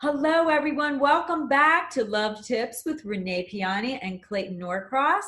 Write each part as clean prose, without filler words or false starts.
Hello, everyone. Welcome back to Love Tips with Renee Piane and Clayton Norcross.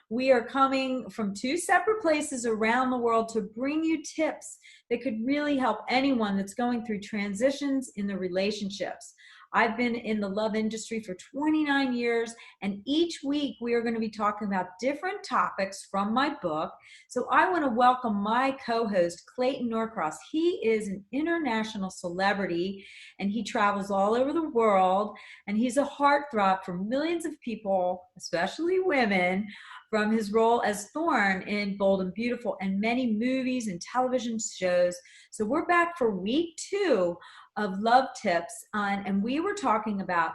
We are coming from two separate places around the world to bring you tips that could really help anyone that's going through transitions in their relationships. I've been in the love industry for 29 years, and each week we are going to be talking about different topics from my book. So I want to welcome my co-host, Clayton Norcross. He is an international celebrity, and he travels all over the world, and he's a heartthrob for millions of people, especially women, from his role as Thorne in Bold and Beautiful and many movies and television shows. So we're back for week 2 of Love Tips, and we were talking about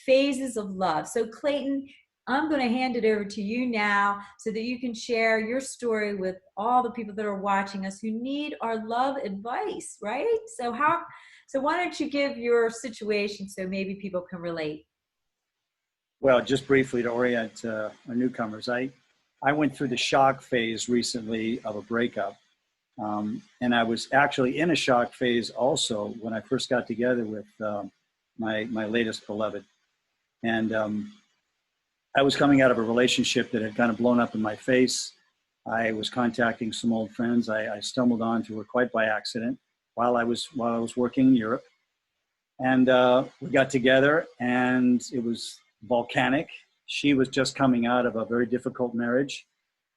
phases of love. So Clayton, I'm going to hand it over to you now so that you can share your story with all the people that are watching us who need our love advice, right? So why don't you give your situation so maybe people can relate? Well, just briefly to orient our newcomers, I went through the shock phase recently of a breakup. And I was actually in a shock phase also when I first got together with my latest beloved. And I was coming out of a relationship that had kind of blown up in my face. I was contacting some old friends. I stumbled onto her quite by accident while I was working in Europe. And we got together, and it was volcanic. She was just coming out of a very difficult marriage.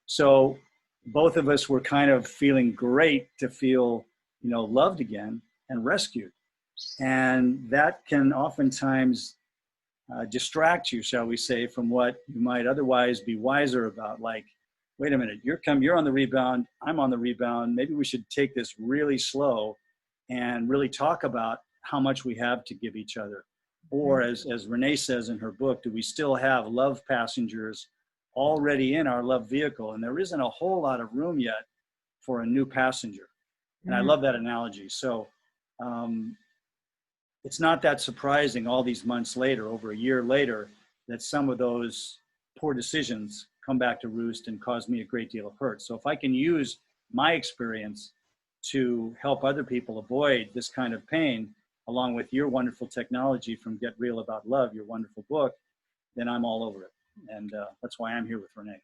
So both of us were kind of feeling great to feel, loved again and rescued. And that can oftentimes distract you, shall we say, from what you might otherwise be wiser about. Like, wait a minute, you're on the rebound, I'm on the rebound. Maybe we should take this really slow and really talk about how much we have to give each other. Or as Renee says in her book, do we still have love passengers already in our love vehicle? And there isn't a whole lot of room yet for a new passenger. And I love that analogy. So it's not that surprising all these months later, over a year later, that some of those poor decisions come back to roost and cause me a great deal of hurt. So if I can use my experience to help other people avoid this kind of pain, along with your wonderful technology from Get Real About Love, your wonderful book, then I'm all over it. And that's why I'm here with Renee.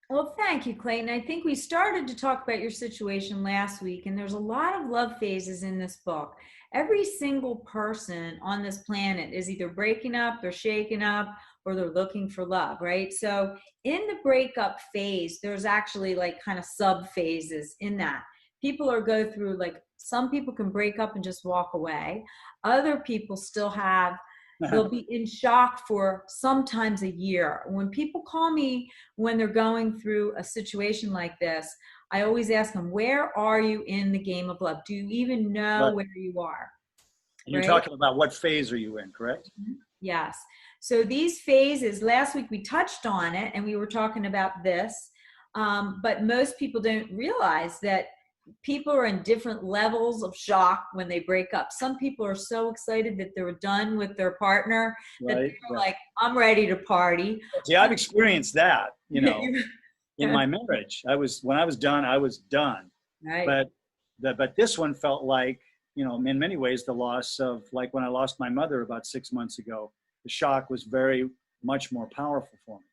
Well, thank you, Clayton. I think we started to talk about your situation last week, and there's a lot of love phases in this book. Every single person on this planet is either breaking up, they're shaking up, or they're looking for love, right? So in the breakup phase, there's actually like kind of sub phases in that. People go through, like, some people can break up and just walk away. Other people still they'll be in shock for sometimes a year. When people call me when they're going through a situation like this, I always ask them, where are you in the game of love? Do you even know where you are? And you're talking about what phase are you in, correct? Yes. So these phases, last week we touched on it and we were talking about this, but most people don't realize that people are in different levels of shock when they break up. Some people are so excited that they're done with their partner that they're like, I'm ready to party. Yeah, I've experienced that, in my marriage. When I was done, I was done. Right. But this one felt like, in many ways, the loss of, like, when I lost my mother about 6 months ago, the shock was very much more powerful for me.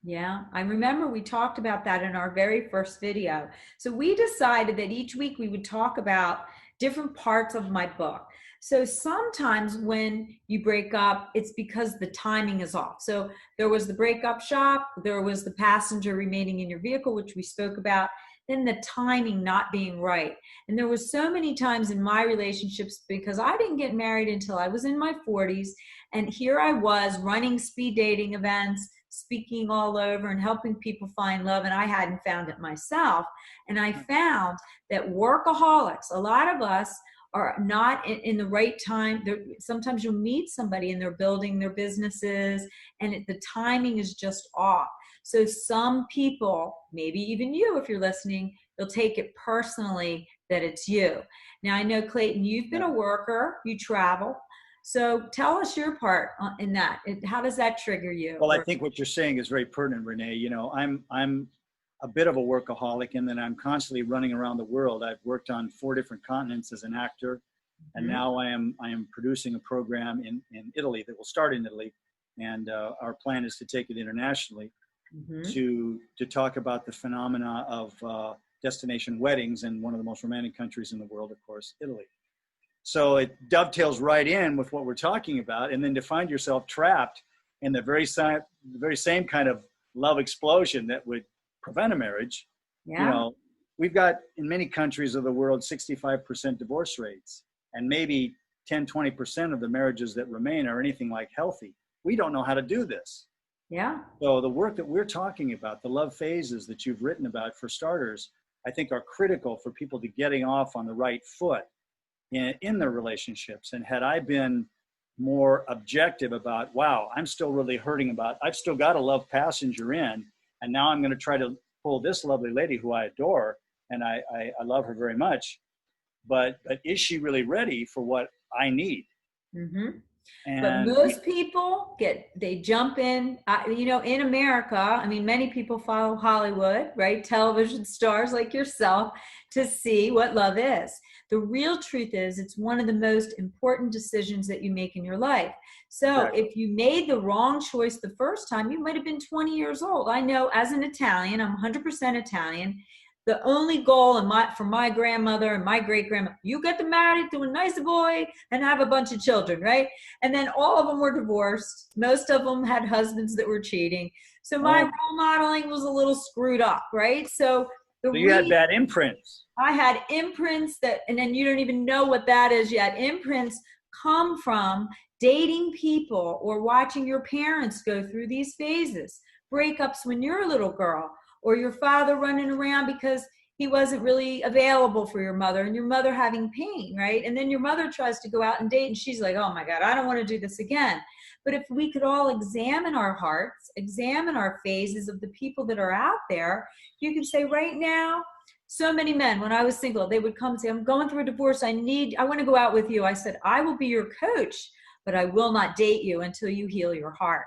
Yeah, I remember we talked about that in our very first video. So we decided that each week we would talk about different parts of my book. So sometimes when you break up, it's because the timing is off. So there was the breakup shock, there was the passenger remaining in your vehicle, which we spoke about, then the timing not being right. And there was so many times in my relationships, because I didn't get married until I was in my 40s. And here I was running speed dating events, speaking all over and helping people find love, and I hadn't found it myself. And I found that workaholics, a lot of us are not in the right time. Sometimes you'll meet somebody and they're building their businesses and the timing is just off. So some people, maybe even you if you're listening, you'll take it personally that it's you. Now I know, Clayton, you've been a worker, you travel. So tell us your part in that. How does that trigger you? Well, I think what you're saying is very pertinent, Renee. I'm a bit of a workaholic in that I'm constantly running around the world. I've worked on 4 different continents as an actor. And now I am producing a program in Italy that will start in Italy, and our plan is to take it internationally to talk about the phenomena of destination weddings in one of the most romantic countries in the world, of course, Italy. So it dovetails right in with what we're talking about, and then to find yourself trapped in the very same kind of love explosion that would prevent a marriage. Yeah. You know, we've got in many countries of the world 65% divorce rates, and maybe 10-20% of the marriages that remain are anything like healthy. We don't know how to do this. Yeah. So the work that we're talking about, the love phases that you've written about, for starters, I think are critical for people to getting off on the right foot in their relationships. And had I been more objective about, wow, I'm still really hurting about, I've still got a love passenger in, and now I'm going to try to pull this lovely lady who I adore, and I love her very much, but is she really ready for what I need? But most people they jump in, in America. I mean, many people follow Hollywood, right? Television stars like yourself, to see what love is. The real truth is it's one of the most important decisions that you make in your life. So if you made the wrong choice the first time, you might have been 20 years old. I know, as an Italian, I'm 100% Italian. The only goal for my grandmother and my great-grandmother, you get to marry to a nice boy and have a bunch of children, right? And then all of them were divorced. Most of them had husbands that were cheating. So my role modeling was a little screwed up, right? So you had bad imprints. I had imprints and then you don't even know what that is yet. Imprints come from dating people or watching your parents go through these phases. Breakups when you're a little girl, or your father running around because he wasn't really available for your mother, and your mother having pain, right? And then your mother tries to go out and date, and she's like, oh my God, I don't want to do this again. But if we could all examine our hearts, examine our phases of the people that are out there, you can say right now, so many men, when I was single, they would come and say, I'm going through a divorce. I want to go out with you. I said, I will be your coach, but I will not date you until you heal your heart.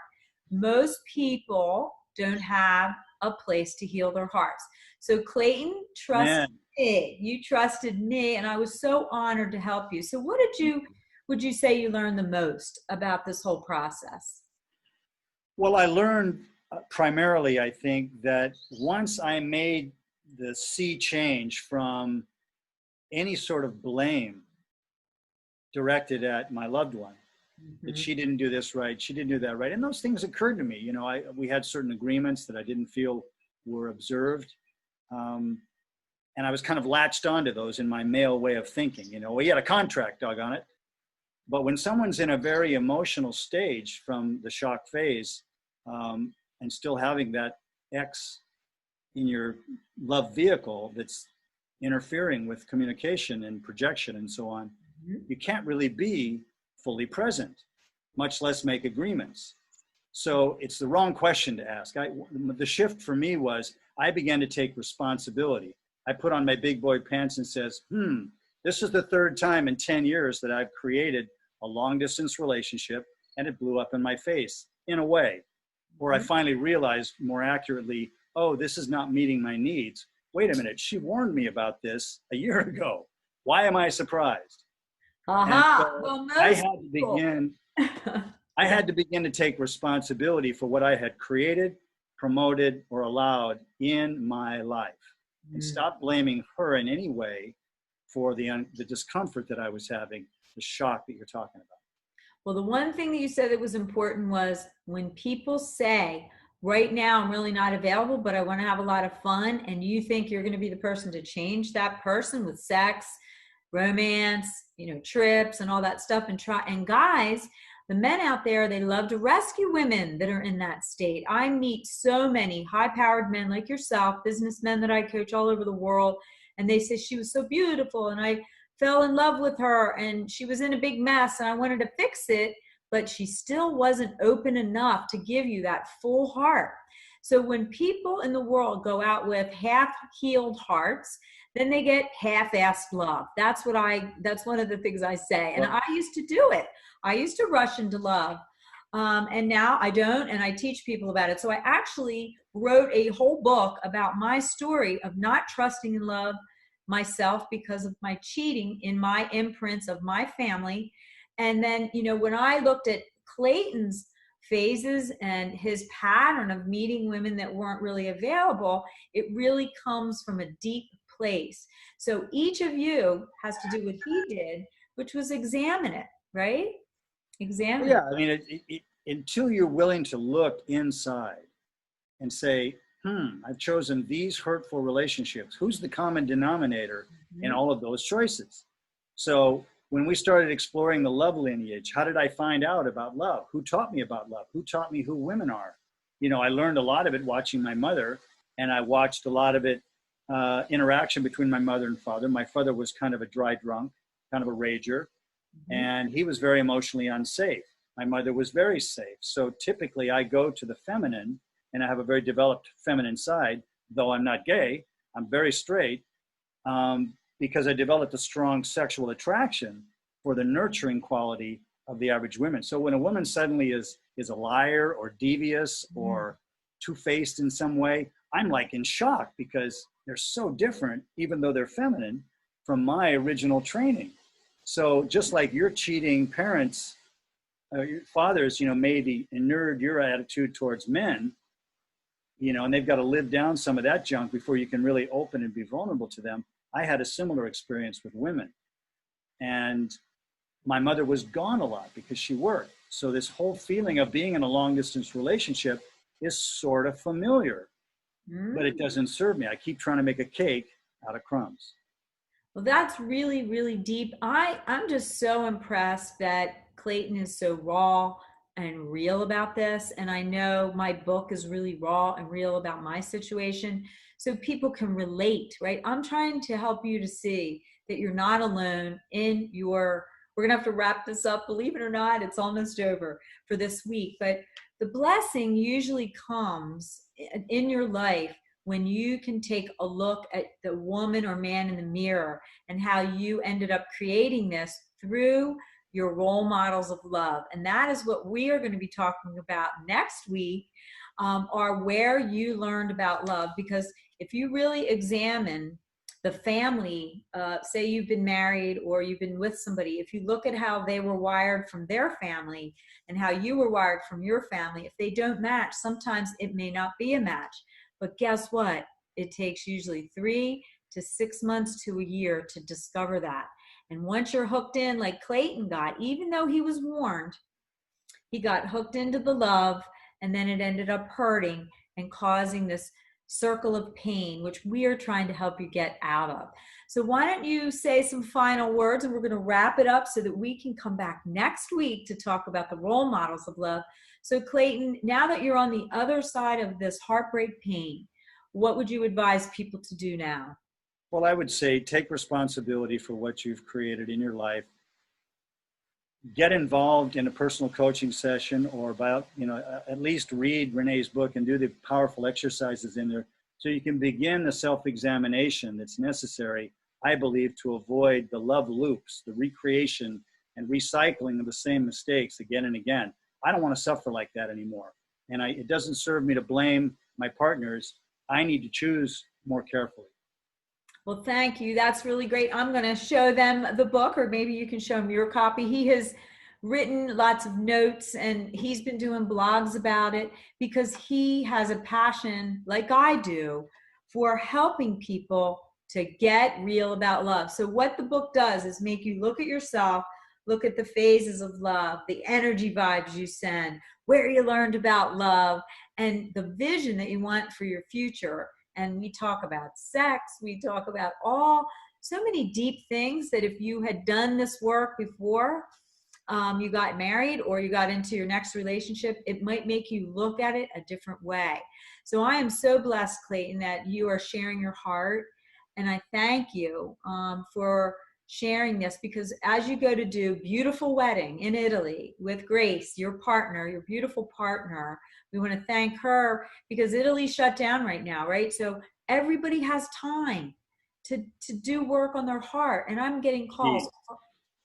Most people don't have a place to heal their hearts. So Clayton, trust me. You trusted me, and I was so honored to help you. So what would you say you learned the most about this whole process? Well, I learned primarily, I think, that once I made the sea change from any sort of blame directed at my loved one, that she didn't do this right, she didn't do that right. And those things occurred to me. You know, we had certain agreements that I didn't feel were observed. And I was kind of latched onto those in my male way of thinking. You know, we had a contract, doggone it. But when someone's in a very emotional stage from the shock phase, and still having that X in your love vehicle that's interfering with communication and projection and so on, you can't really be fully present, much less make agreements. So it's the wrong question to ask. The shift for me was I began to take responsibility. I put on my big boy pants and says, this is the third time in 10 years that I've created a long distance relationship, and it blew up in my face in a way where I finally realized more accurately, oh, this is not meeting my needs. Wait a minute, she warned me about this a year ago. Why am I surprised? So I had to begin to take responsibility for what I had created, promoted, or allowed in my life, and stop blaming her in any way for the discomfort that I was having, the shock that you're talking about. Well, the one thing that you said that was important was when people say, right now I'm really not available, but I want to have a lot of fun, and you think you're going to be the person to change that person with sex, romance, trips and all that stuff, and guys, the men out there, they love to rescue women that are in that state. I meet so many high-powered men like yourself, businessmen that I coach all over the world, and they say she was so beautiful and I fell in love with her and she was in a big mess and I wanted to fix it, but she still wasn't open enough to give you that full heart. So when people in the world go out with half-healed hearts, then they get half-assed love. That's one of the things I say. And I used to do it. I used to rush into love. And now I don't, and I teach people about it. So I actually wrote a whole book about my story of not trusting in love, myself because of my cheating in my imprints of my family. And then, you know, when I looked at Clayton's phases and his pattern of meeting women that weren't really available, it really comes from a deep place. So each of you has to do what he did, which was examine it, right? Examine Yeah, I mean, until you're willing to look inside and say, I've chosen these hurtful relationships. Who's the common denominator in all of those choices? So when we started exploring the love lineage, how did I find out about love? Who taught me about love? Who taught me who women are? You know, I learned a lot of it watching my mother, and I watched a lot of it interaction between my mother and father. My father was kind of a dry drunk, kind of a rager, and he was very emotionally unsafe. My mother was very safe. So typically I go to the feminine, and I have a very developed feminine side, though I'm not gay, I'm very straight, because I developed a strong sexual attraction for the nurturing quality of the average woman. So when a woman suddenly is a liar or devious or two-faced in some way, I'm like in shock because they're so different, even though they're feminine, from my original training. So just like your cheating parents, your fathers, you know, maybe inured your attitude towards men, you know, and they've got to live down some of that junk before you can really open and be vulnerable to them. I had a similar experience with women. And my mother was gone a lot because she worked. So this whole feeling of being in a long distance relationship is sort of familiar, but it doesn't serve me. I keep trying to make a cake out of crumbs. Well, that's really, really deep. I'm just so impressed that Clayton is so raw and real about this. And I know my book is really raw and real about my situation, so people can relate, right? I'm trying to help you to see that you're not alone in your, we're going to have to wrap this up. Believe it or not, it's almost over for this week. But the blessing usually comes in your life when you can take a look at the woman or man in the mirror and how you ended up creating this through your role models of love. And that is what we are going to be talking about next week, are where you learned about love. Because if you really examine the family, say you've been married or you've been with somebody, if you look at how they were wired from their family and how you were wired from your family, if they don't match, sometimes it may not be a match. But guess what? It takes usually 3 to 6 months to a year to discover that. And once you're hooked in, like Clayton got, even though he was warned, he got hooked into the love, and then it ended up hurting and causing this circle of pain, which we are trying to help you get out of. So why don't you say some final words, and we're going to wrap it up so that we can come back next week to talk about the role models of love. So Clayton, now that you're on the other side of this heartbreak pain, what would you advise people to do now? Well, I would say take responsibility for what you've created in your life. Get involved in a personal coaching session, or about, you know, at least read Renee's book and do the powerful exercises in there so you can begin the self-examination that's necessary, I believe, to avoid the love loops, the recreation and recycling of the same mistakes again and again. I don't want to suffer like that anymore. And it doesn't serve me to blame my partners. I need to choose more carefully. Well, thank you. That's really great. I'm going to show them the book, or maybe you can show them your copy. He has written lots of notes and he's been doing blogs about it because he has a passion, like I do, for helping people to get real about love. So what the book does is make you look at yourself, look at the phases of love, the energy vibes you send, where you learned about love, and the vision that you want for your future. And we talk about sex, we talk about so many deep things that if you had done this work before you got married or you got into your next relationship, it might make you look at it a different way. So I am so blessed, Clayton, that you are sharing your heart. And I thank you for sharing this, because as you go to do beautiful wedding in Italy with Grace, your partner, your beautiful partner, we want to thank her because Italy shut down right now, right? So everybody has time to do work on their heart. And I'm getting calls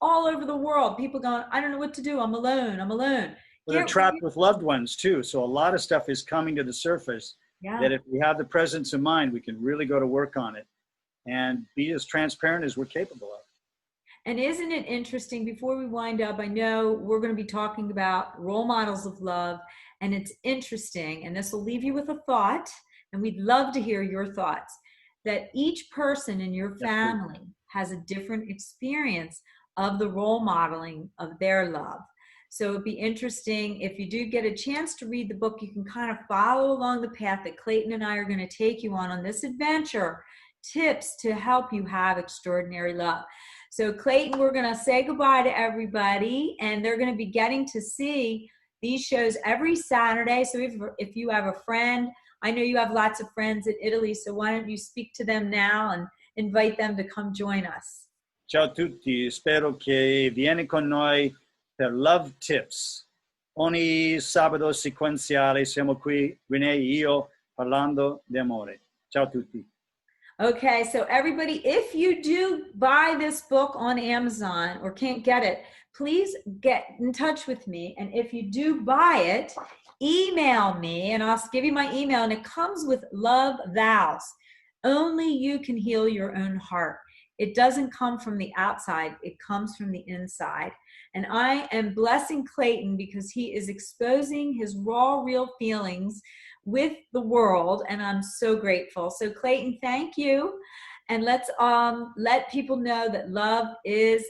all over the world. People going, I don't know what to do. I'm alone. I'm alone. Well, they're trapped with loved ones too. So a lot of stuff is coming to the surface that if we have the presence of mind, we can really go to work on it. and be as transparent as we're capable of. And isn't it interesting, before we wind up, I know we're going to be talking about role models of love, and it's interesting, and this will leave you with a thought, and we'd love to hear your thoughts, that each person in your family has a different experience of the role modeling of their love. So it'd be interesting if you do get a chance to read the book, you can kind of follow along the path that Clayton and I are going to take you on this adventure, tips to help you have extraordinary love. So Clayton, we're going to say goodbye to everybody, and they're going to be getting to see these shows every Saturday. So if you have a friend, I know you have lots of friends in Italy, so why don't you speak to them now and invite them to come join us. Ciao a tutti, spero che vieni con noi per Love Tips. Ogni sabato sequenziale siamo qui, Renee e io, parlando di amore. Ciao a tutti. Okay, so everybody, if you do buy this book on Amazon or can't get it, please get in touch with me. And if you do buy it, email me and I'll give you my email. And it comes with love vows. Only you can heal your own heart. It doesn't come from the outside. It comes from the inside. And I am blessing Clayton because he is exposing his raw, real feelings with the world, and I'm so grateful. So Clayton, thank you, and let's let people know that love is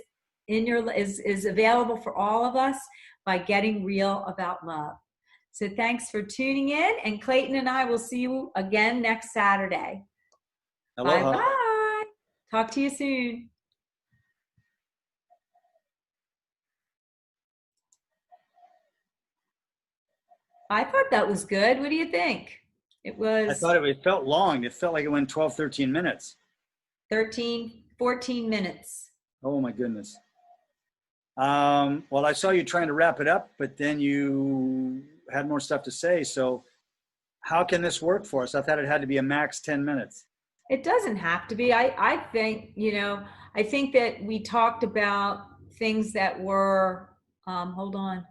is available for all of us by getting real about love. So thanks for tuning in, and Clayton and I will see you again next Saturday. Aloha. Bye-bye. Talk to you soon. I thought that was good. What do you think? It was. I thought it felt long. It felt like it went 12, 13 minutes. 14 minutes. Oh my goodness. Well, I saw you trying to wrap it up, but then you had more stuff to say. So how can this work for us? I thought it had to be a max 10 minutes. It doesn't have to be. I think, I think that we talked about things that were, hold on.